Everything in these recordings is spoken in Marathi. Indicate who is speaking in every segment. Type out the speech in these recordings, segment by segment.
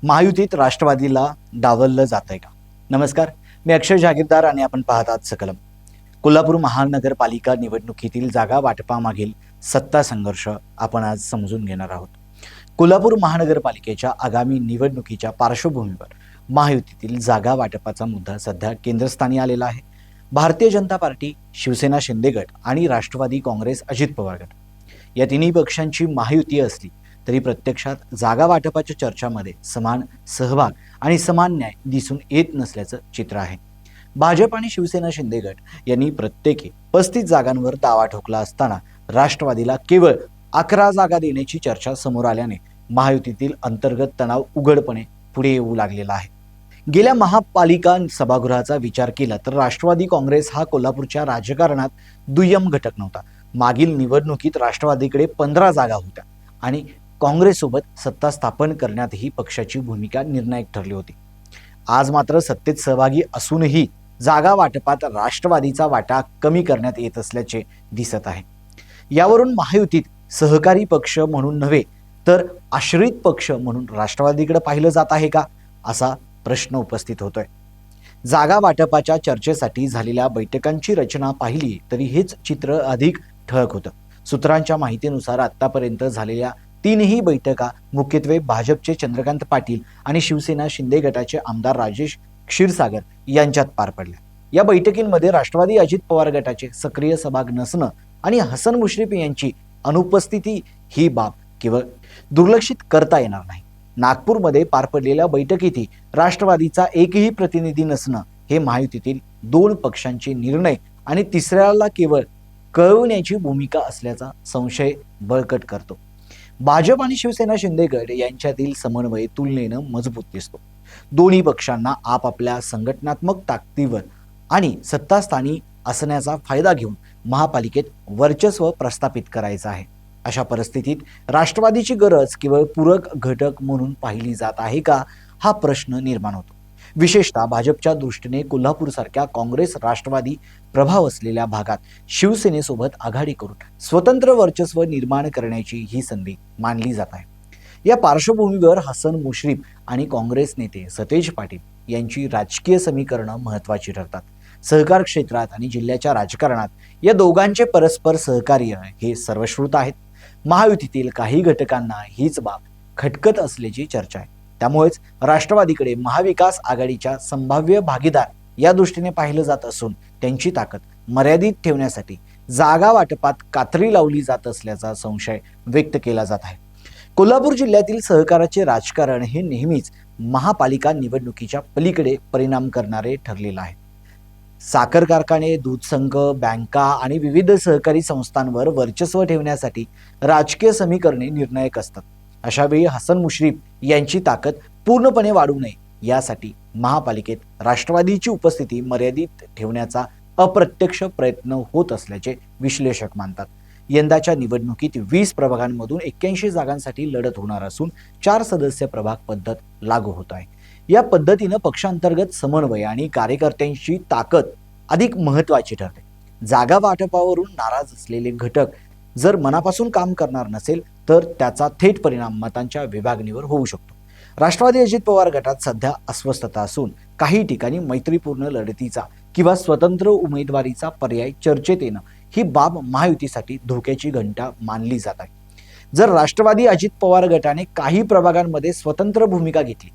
Speaker 1: महायुतीत राष्ट्रवादीला डावललं जातंय का? नमस्कार, मी अक्षय जागीरदार आणि आपण पाहत आहात सकलम. कोल्हापूर महानगरपालिका निवडणुकीतील जागा वाटपामागील सत्ता संघर्ष आपण आज समजून घेणार आहोत. कोल्हापूर महानगरपालिकेच्या आगामी निवडणुकीच्या पार्श्वभूमीवर महायुतीतील जागा वाटपाचा मुद्दा सध्या केंद्रस्थानी आलेला आहे. भारतीय जनता पार्टी, शिवसेना शिंदे गट आणि राष्ट्रवादी काँग्रेस अजित पवार गट या तिन्ही पक्षांची महायुती असली तरी प्रत्यक्षात जागा वाटपाच्या चर्चामध्ये समान सहभाग आणि समान न्याय दिसून येत नसल्याचं चित्र आहे. भाजप आणि शिवसेना शिंदे गट यांनी प्रत्येकी 35 जागांवर दावा ठोकला असताना राष्ट्रवादीला केवळ 11 जागा देण्याची चर्चा समोर आल्याने महायुतीतील अंतर्गत तणाव उघडपणे पुढे येऊ लागलेला आहे. गेल्या महापालिका सभागृहाचा विचार केला तर राष्ट्रवादी काँग्रेस हा कोल्हापूरच्या राजकारणात दुय्यम घटक नव्हता. मागील निवडणुकीत राष्ट्रवादीकडे 15 जागा होत्या आणि काँग्रेससोबत सत्ता स्थापन करण्यातही पक्षाची भूमिका निर्णायक ठरली होती. आज मात्र सत्तेत सहभागी असूनही जागा वाटपात राष्ट्रवादीचा वाटा कमी करण्यात येत असल्याचे दिसत आहे. यावरून महायुतीत सहकारी पक्ष म्हणून नव्हे तर आश्रित पक्ष म्हणून राष्ट्रवादीकडे पाहिलं जात आहे का, असा प्रश्न उपस्थित होतोय. जागा वाटपाच्या चर्चेसाठी झालेल्या बैठकांची रचना पाहिली तरी हेच चित्र अधिक ठळक होतं. सूत्रांच्या माहितीनुसार आतापर्यंत झालेल्या 3ही बैठका मुख्यत्वे भाजपचे चंद्रकांत पाटील आणि शिवसेना शिंदे गटाचे आमदार राजेश क्षीरसागर यांच्यात पार पडल्या. या बैठकींमध्ये राष्ट्रवादी अजित पवार गटाचे सक्रिय सहभाग नसणं आणि हसन मुश्रीफ यांची अनुपस्थिती ही बाब केवळ दुर्लक्षित करता येणार नाही. नागपूरमध्ये पार पडलेल्या बैठकीतही राष्ट्रवादीचा एकही प्रतिनिधी नसणं हे महायुतीतील 2 पक्षांचे निर्णय आणि तिसऱ्याला केवळ कळवण्याची भूमिका असल्याचा संशय बळकट करतो. भाजप आणि शिवसेना शिंदे गट यांच्यातील समन्वय तुलनेनं मजबूत दिसतो. दोन्ही पक्षांना आपापल्या संघटनात्मक ताकदीवर आणि सत्तास्थानी असण्याचा फायदा घेऊन महापालिकेत वर्चस्व प्रस्थापित करायचं आहे. अशा परिस्थितीत राष्ट्रवादीची गरज केवळ पूरक घटक म्हणून पाहिली जात आहे का, हा प्रश्न निर्माण होतो. विशेषतः भाजपच्या दृष्टीने कोल्हापूरसारख्या काँग्रेस राष्ट्रवादी प्रभाव असलेल्या भागात शिवसेनेसोबत आघाडी करून स्वतंत्र वर्चस्व निर्माण करण्याची ही संधी मानली जात आहे. या पार्श्वभूमीवर हसन मुश्रीफ आणि काँग्रेस नेते सतेज पाटील यांची राजकीय समीकरणं महत्त्वाची ठरतात. सहकार क्षेत्रात आणि जिल्ह्याच्या राजकारणात या दोघांचे परस्पर सहकार्य हे सर्वश्रुत आहेत. महायुतीतील काही घटकांना हीच बाब खटकत असल्याची चर्चा आहे. त्यामुळेच राष्ट्रवादीकडे महाविकास आघाडीच्या संभाव्य भागीदार या दृष्टीने पाहिलं जात असून त्यांची ताकद मर्यादित ठेवण्यासाठी जागा वाटपात कात्री लावली जात असल्याचा संशय व्यक्त केला जात आहे. कोल्हापूर जिल्ह्यातील सहकाराचे राजकारण हे नेहमीच महापालिका निवडणुकीच्या पलीकडे परिणाम करणारे ठरलेलं आहे. साखर कारखाने, दूध संघ, बँका आणि विविध सहकारी संस्थांवर वर्चस्व ठेवण्यासाठी राजकीय समीकरणे निर्णायक असतात. अशावेळी हसन मुश्रीफ यांची ताकद पूर्णपणे वाढू नये यासाठी महापालिकेत राष्ट्रवादीची उपस्थिती मर्यादित ठेवण्याचा अप्रत्यक्ष प्रयत्न होत असल्याचे विश्लेषक मानतात. यंदाच्या निवडणुकीत 20 प्रभागांमधून 81 जागांसाठी लढत होणार असून 4 सदस्य प्रभाग पद्धत लागू होत आहे. या पद्धतीनं पक्षांतर्गत समन्वय आणि कार्यकर्त्यांची ताकद अधिक महत्त्वाची ठरते. जागा वाटपावरून नाराज असलेले घटक जर मनापासून काम करणार नसेल तर त्याचा थेट परिणाम मतांच्या विभागणीवर होऊ शकतो. राष्ट्रवादी अजित पवार गटात सध्या अस्वस्थता असून काही ठिकाणी मैत्रीपूर्ण लढतीचा किंवा स्वतंत्र उमेदवारीचा पर्याय चर्चेत येणं ही बाब महायुतीसाठी धोक्याची घंटा मानली जात आहे. जर राष्ट्रवादी अजित पवार गटाने काही प्रभागांमध्ये स्वतंत्र भूमिका घेतली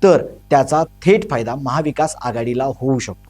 Speaker 1: तर त्याचा थेट फायदा महाविकास आघाडीला होऊ शकतो.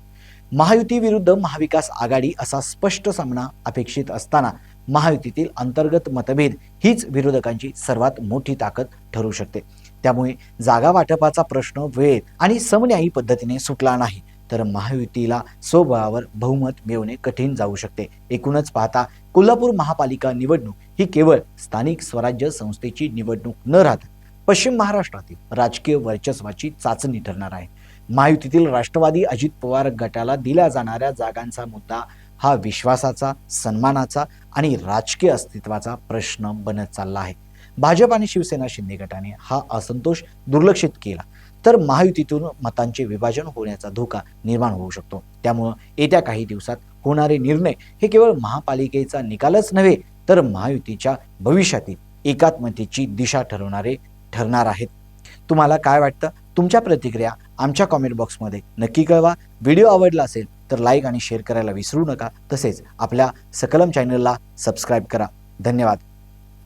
Speaker 1: महायुती विरुद्ध महाविकास आघाडी असा स्पष्ट सामना अपेक्षित असताना महायुतीतील अंतर्गत मतभेद हीच विरोधकांची सर्वात मोठी ताकद ठरू शकते. त्यामुळे जागा वाटपाचा प्रश्न वेळेत आणि समन्यायी पद्धतीने सुटला नाही तर महायुतीला स्वबळावर बहुमत मिळवणे कठीण जाऊ शकते. एकूणच पाहता कोल्हापूर महापालिका निवडणूक ही केवळ स्थानिक स्वराज्य संस्थेची निवडणूक न राहता पश्चिम महाराष्ट्रातील राजकीय वर्चस्वाची चाचणी ठरणार आहे. महायुतीतील राष्ट्रवादी अजित पवार गटाला दिल्या जाणाऱ्या जागांचा मुद्दा हा विश्वासाचा, सन्मानाचा आणि राजकीय अस्तित्वाचा प्रश्न बनत चालला आहे. भाजप आणि शिवसेना शिंदे गटाने हा असंतोष दुर्लक्षित केला तर महायुतीतून मतांचे विभाजन होण्याचा धोका निर्माण होऊ शकतो. त्यामुळे येत्या काही दिवसात होणारे निर्णय हे केवळ महापालिकेचा निकालच नव्हे तर महायुतीच्या भविष्यातील एकात्मतेची दिशा ठरवणारे ठरणार आहेत. तुम्हाला काय वाटतं? तुमच्या प्रतिक्रिया आमच्या कॉमेंट बॉक्समध्ये नक्की कळवा. व्हिडिओ आवडला असेल तर लाईक आणि शेअर करायला विसरू नका. तसेच आपल्या सकलम चॅनलला सबस्क्राईब करा. धन्यवाद.